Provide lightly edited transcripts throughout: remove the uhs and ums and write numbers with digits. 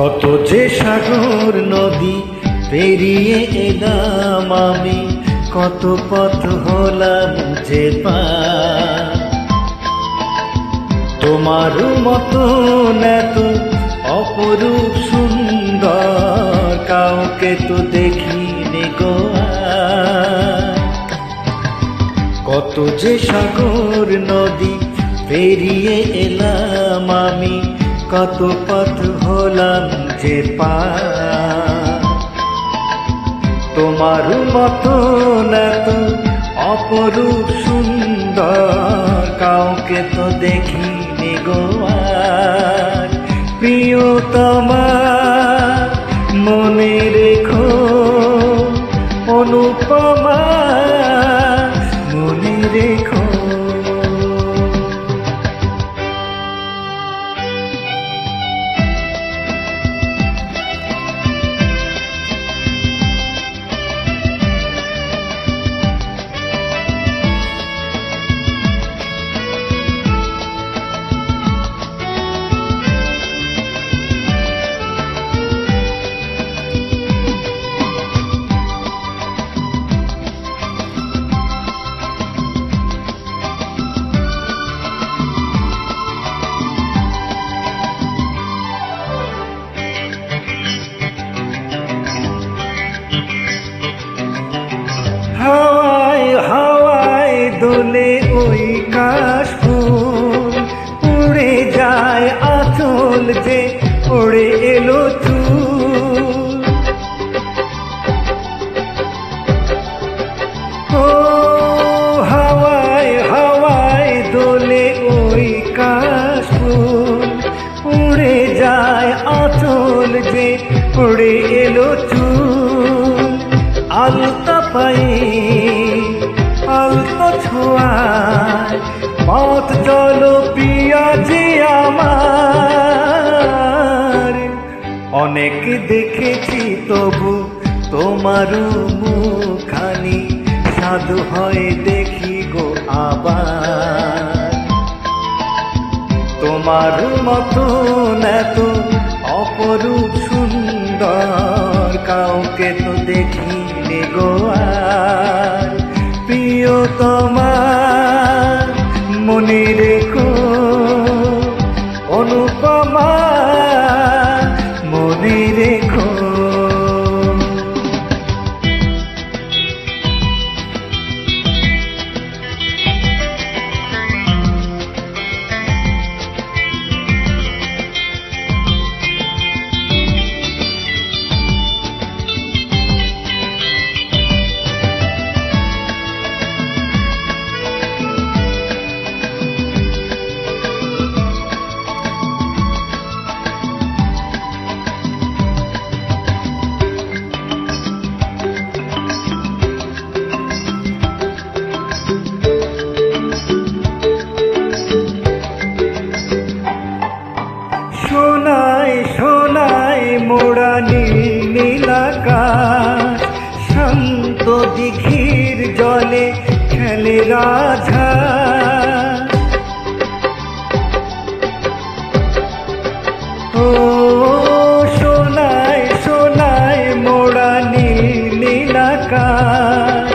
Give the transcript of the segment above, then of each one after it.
কত যে সাগর নদী পেরিয়ে এলাম আমি, কত পথ হলাম যে পার। তোমার মতন এত অপরূপ সুন্দর কাউকে তো দেখিনি গো আর। কত যে সাগর নদী পেরিয়ে এলাম আমি, কত পথ হলাম যে পার। তোমার মতন এত অপরূপ সুন্দর কাউকে তো দেখিনি গো আর। প্রিয়তমা মনে রেখো, অনুপমা মনে রেখো। হাওয়ায় হাওয়ায় দোলে ওই কাশফুল, উড়ে যায় আঁচল যে উড়ে এলো চুল। ও হাওয়ায় হাওয়ায় দোলে ওই কাশফুল, উড়ে যায় আঁচল যে উড়ে এলো চুল। আলতা পায়ে আলতো ছোঁয়ায় পথ চলো প্রিয়া যে আমার। অনেক দেখেছি তবু তোমার মুখখানি, সাধু হয়ে দেখি গো আবার। তোমার মতন এত অপরূপ সুন্দর কাউকে তো দেখিনি গো আর। প্রিয়তমা মনে রেখো, অনুপমা মনে রেখো। সোনায় সোনায় মোড়া নীল নীল আকাশ, শান্ত দিঘির জলে খেলে রাজহাঁস। ও সোনায় সোনায় মোড়া নীল নীল আকাশ,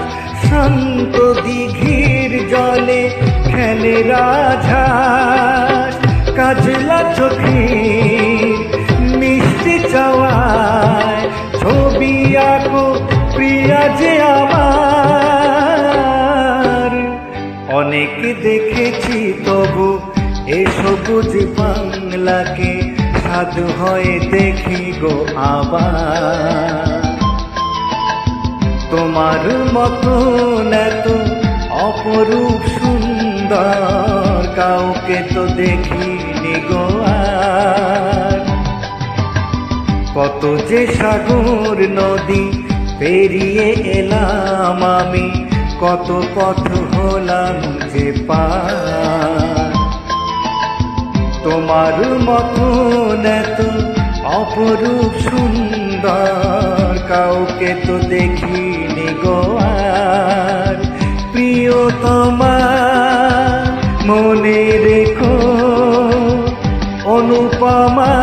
শান্ত দিঘির জলে খেলে রাজহাঁস। কাজলা চোখে মিষ্টি চাওয়ায় ছবি আঁকো প্রিয়া যে আমার। অনেক দেখেছি তবু এ সবুজ বাংলাকে, সাধু হয়ে দেখি গো আবার। তোমার মতন এত অপরূপ সুন্দর কাউকে তো দেখিনি গো আর। কত যে সাগর নদী পেরিয়ে এলাম আমি, কত পথ হলাম যে পার। তোমার মতন এত অপরূপ সুন্দর কাউকে তো দেখিনি গো আর। প্রিয়তমা মনে রেখো, অনুপমা